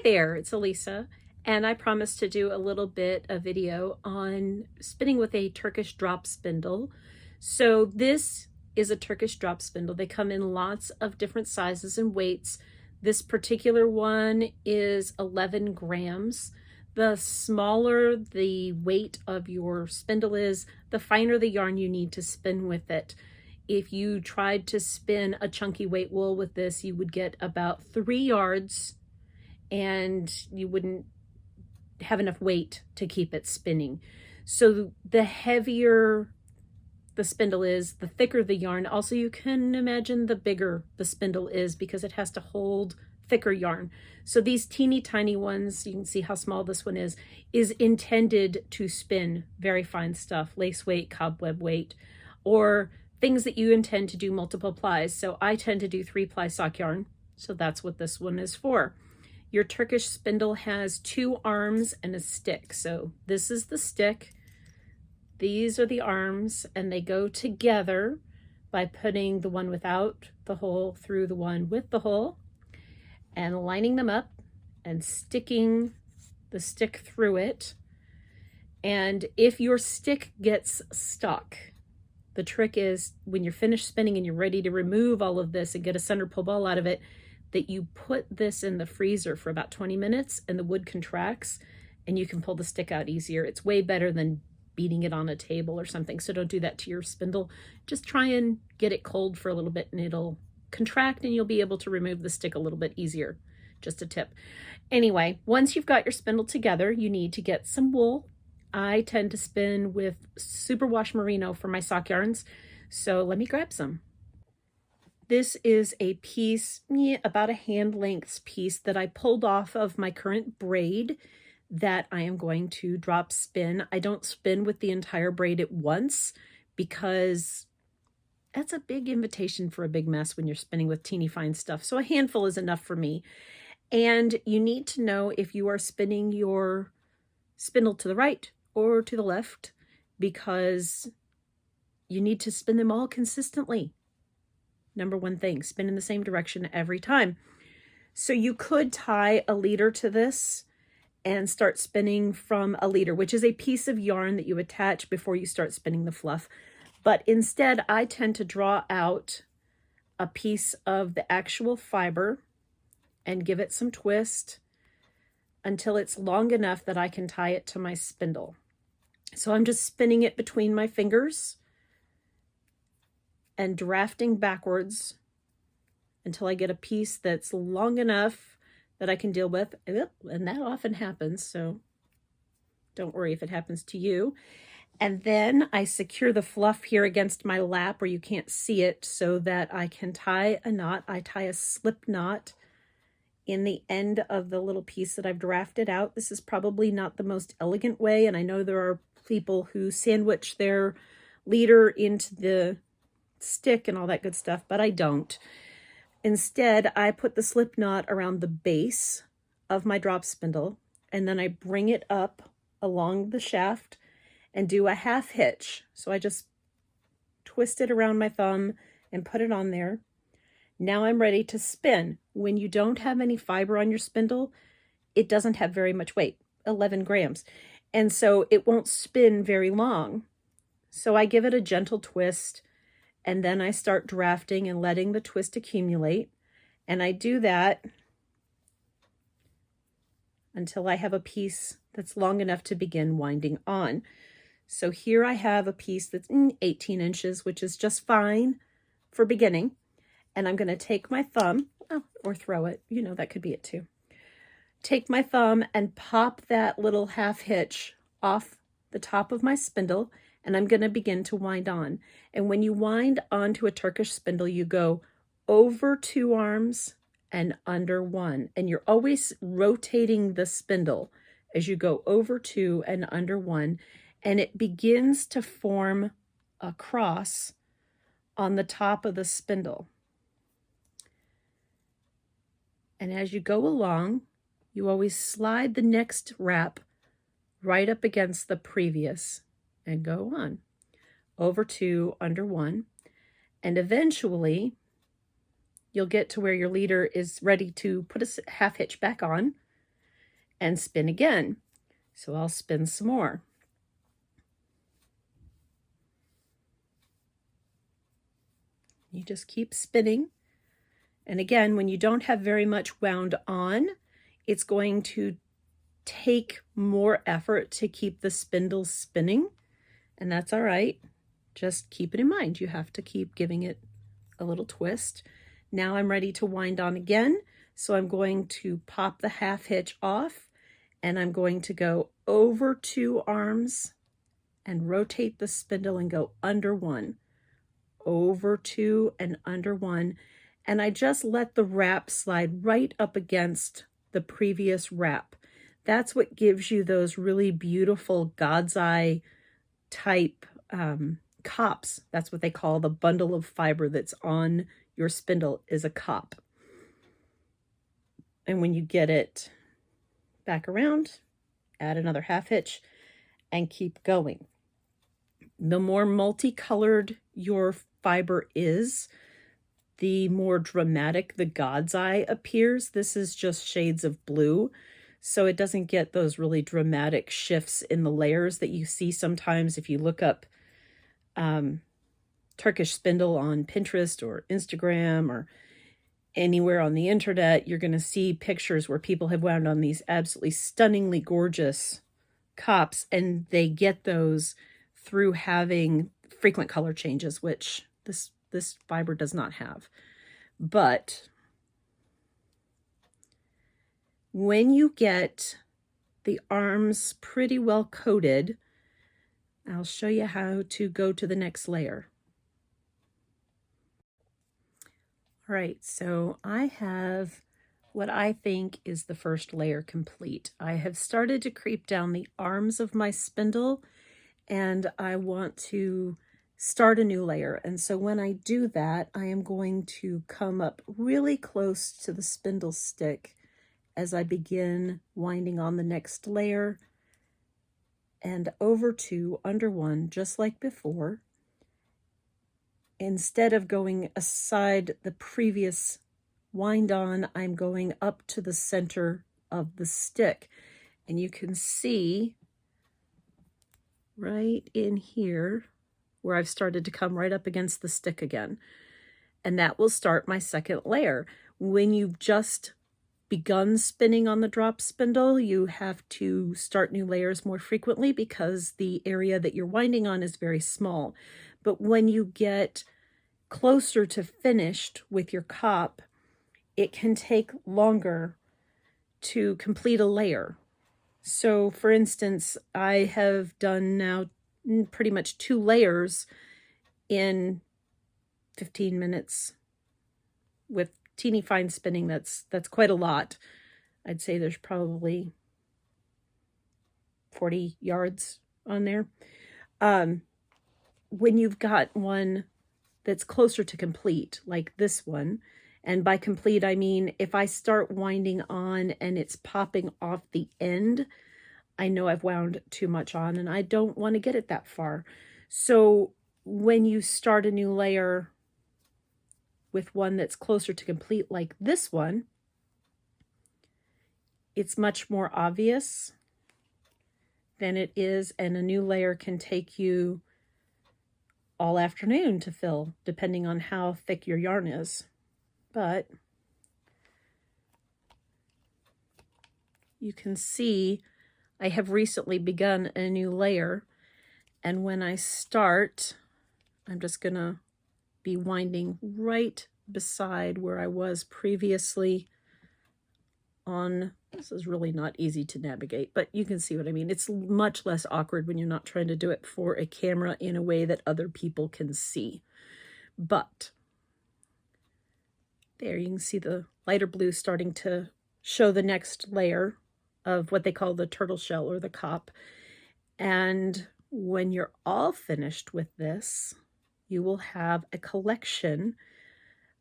there, it's Elisa, and I promised to do a little bit of video on spinning with a Turkish drop spindle. So this is a Turkish drop spindle. They come in lots of different sizes and weights. This particular one is 11 grams. The smaller the weight of your spindle is, the finer the yarn you need to spin with it. If you tried to spin a chunky weight wool with this, you would get about 3 yards and you wouldn't have enough weight to keep it spinning. So the heavier the spindle is, the thicker the yarn. Also, you can imagine the bigger the spindle is because it has to hold thicker yarn. So these teeny tiny ones, you can see how small this one is intended to spin very fine stuff, lace weight, cobweb weight, or things that you intend to do multiple plies. So I tend to do 3-ply sock yarn. So that's what this one is for. Your Turkish spindle has 2 arms and a stick. So this is the stick. These are the arms, and they go together by putting the one without the hole through the one with the hole and lining them up and sticking the stick through it. And if your stick gets stuck, the trick is when you're finished spinning and you're ready to remove all of this and get a center pull ball out of it, that you put this in the freezer for about 20 minutes and the wood contracts and you can pull the stick out easier. It's way better than beating it on a table or something. So don't do that to your spindle. Just try and get it cold for a little bit and it'll contract and you'll be able to remove the stick a little bit easier. Just a tip. Anyway, once you've got your spindle together, you need to get some wool. I tend to spin with superwash merino for my sock yarns. So let me grab some. This is a piece, about a hand length piece that I pulled off of my current braid that I am going to drop spin. I don't spin with the entire braid at once because that's a big invitation for a big mess when you're spinning with teeny fine stuff. So a handful is enough for me. And you need to know if you are spinning your spindle to the right or to the left because you need to spin them all consistently. Number one thing, spin in the same direction every time. So you could tie a leader to this and start spinning from a leader, which is a piece of yarn that you attach before you start spinning the fluff. But instead, I tend to draw out a piece of the actual fiber and give it some twist until it's long enough that I can tie it to my spindle. So I'm just spinning it between my fingers and drafting backwards until I get a piece that's long enough that I can deal with. And that often happens, so don't worry if it happens to you. And then I secure the fluff here against my lap where you can't see it so that I can tie a knot. I tie a slip knot in the end of the little piece that I've drafted out. This is probably not the most elegant way, and I know there are people who sandwich their leader into the stick and all that good stuff, but I don't. Instead, I put the slip knot around the base of my drop spindle, and then I bring it up along the shaft and do a half hitch. So I just twist it around my thumb and put it on there. Now I'm ready to spin. When you don't have any fiber on your spindle, it doesn't have very much weight, 11 grams. And so it won't spin very long. So I give it a gentle twist, and then I start drafting and letting the twist accumulate. And I do that until I have a piece that's long enough to begin winding on. So here I have a piece that's 18 inches, which is just fine for beginning. And I'm going to take my thumb, or throw it, that could be it too. Take my thumb and pop that little half hitch off the top of my spindle, and I'm going to begin to wind on. And when you wind onto a Turkish spindle, you go over 2 arms and under 1. And you're always rotating the spindle as you go over 2 and under 1. And it begins to form a cross on the top of the spindle. And as you go along, you always slide the next wrap right up against the previous and go on. Over 2, under 1. And eventually, you'll get to where your leader is ready to put a half hitch back on. and spin again. So I'll spin some more. You just keep spinning. And again, when you don't have very much wound on, it's going to take more effort to keep the spindle spinning, and that's all right. Just keep it in mind. You have to keep giving it a little twist. Now I'm ready to wind on again. So I'm going to pop the half hitch off, and I'm going to go over 2 arms and rotate the spindle and go under 1, over 2 and under 1. And I just let the wrap slide right up against the previous wrap. That's what gives you those really beautiful God's eye type cops. That's what they call the bundle of fiber that's on your spindle, is a cop. And when you get it back around, add another half hitch and keep going. The more multicolored your fiber is, the more dramatic the God's eye appears. This is just shades of blue, so it doesn't get those really dramatic shifts in the layers that you see sometimes if you look up Turkish spindle on Pinterest or Instagram or anywhere on the internet. You're going to see pictures where people have wound on these absolutely stunningly gorgeous cops, and they get those through having frequent color changes, which this fiber does not have. But when you get the arms pretty well coated, I'll show you how to go to the next layer. All right, so I have what I think is the first layer complete. I have started to creep down the arms of my spindle, and I want to start a new layer. And so when I do that, I am going to come up really close to the spindle stick as I begin winding on the next layer, and over 2, under 1, just like before. Instead of going aside the previous wind on, I'm going up to the center of the stick. And you can see right in here where I've started to come right up against the stick again. And that will start my second layer. When you've just begun spinning on the drop spindle, you have to start new layers more frequently because the area that you're winding on is very small. But when you get closer to finished with your cop, it can take longer to complete a layer. So for instance, I have done now pretty much 2 layers in 15 minutes with teeny fine spinning. That's quite a lot. I'd say there's probably 40 yards on there. When you've got one that's closer to complete, like this one, and by complete I mean if I start winding on and it's popping off the end, I know I've wound too much on and I don't want to get it that far. So when you start a new layer with one that's closer to complete, like this one, it's much more obvious than it is, and a new layer can take you all afternoon to fill, depending on how thick your yarn is. But you can see I have recently begun a new layer, and when I start, I'm just gonna be winding right beside where I was previously on. This is really not easy to navigate, but you can see what I mean. It's much less awkward when you're not trying to do it for a camera in a way that other people can see. But there you can see the lighter blue starting to show the next layer of what they call the turtle shell or the cop. And when you're all finished with this, you will have a collection.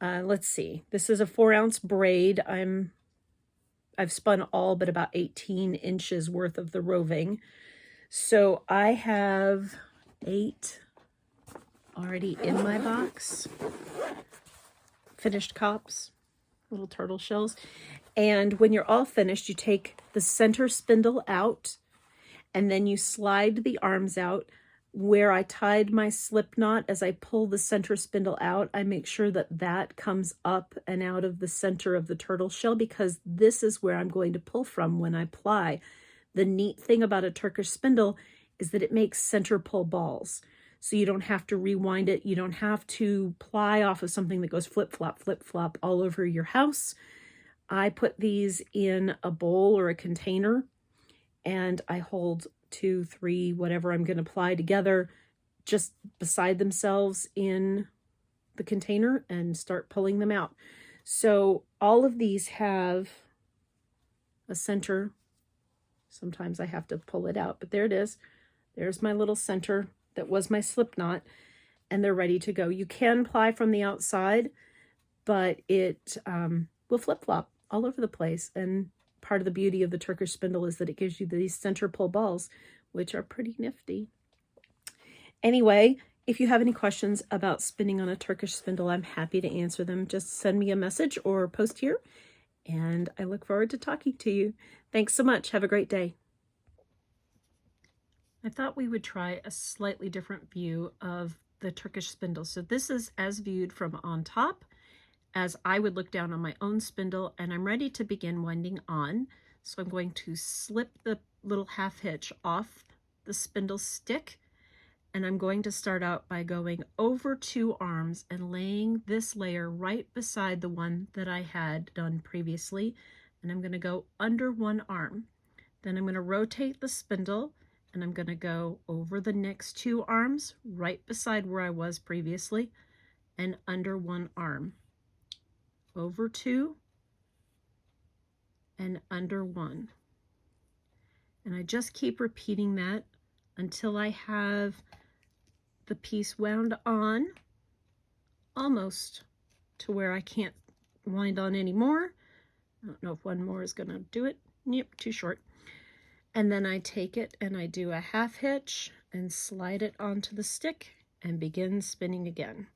Let's see, this is a 4-ounce braid. I've spun all but about 18 inches worth of the roving. So I have 8 already in my box, finished cops. little turtle shells. And when you're all finished, you take the center spindle out, and then you slide the arms out. Where I tied my slip knot, as I pull the center spindle out, I make sure that that comes up and out of the center of the turtle shell, because this is where I'm going to pull from when I ply. The neat thing about a Turkish spindle is that it makes center pull balls. So you don't have to rewind it. You don't have to ply off of something that goes flip flop all over your house. I put these in a bowl or a container, and I hold 2, 3, whatever I'm going to ply together just beside themselves in the container and start pulling them out. So all of these have a center. Sometimes I have to pull it out, but there it is. There's my little center that was my slip knot, and they're ready to go. You can ply from the outside, but it will flip-flop all over the place. And part of the beauty of the Turkish spindle is that it gives you these center pull balls, which are pretty nifty. Anyway, if you have any questions about spinning on a Turkish spindle, I'm happy to answer them. Just send me a message or post here, and I look forward to talking to you. Thanks so much. Have a great day. I thought we would try a slightly different view of the Turkish spindle. So this is as viewed from on top, as I would look down on my own spindle, and I'm ready to begin winding on. So I'm going to slip the little half hitch off the spindle stick, and I'm going to start out by going over 2 arms and laying this layer right beside the one that I had done previously, and I'm going to go under 1 arm. Then I'm going to rotate the spindle, and I'm going to go over the next 2 arms right beside where I was previously, and under 1 arm. Over 2 and under 1. And I just keep repeating that until I have the piece wound on almost to where I can't wind on anymore. I don't know if one more is going to do it. Yep, too short. And then I take it and I do a half hitch and slide it onto the stick and begin spinning again.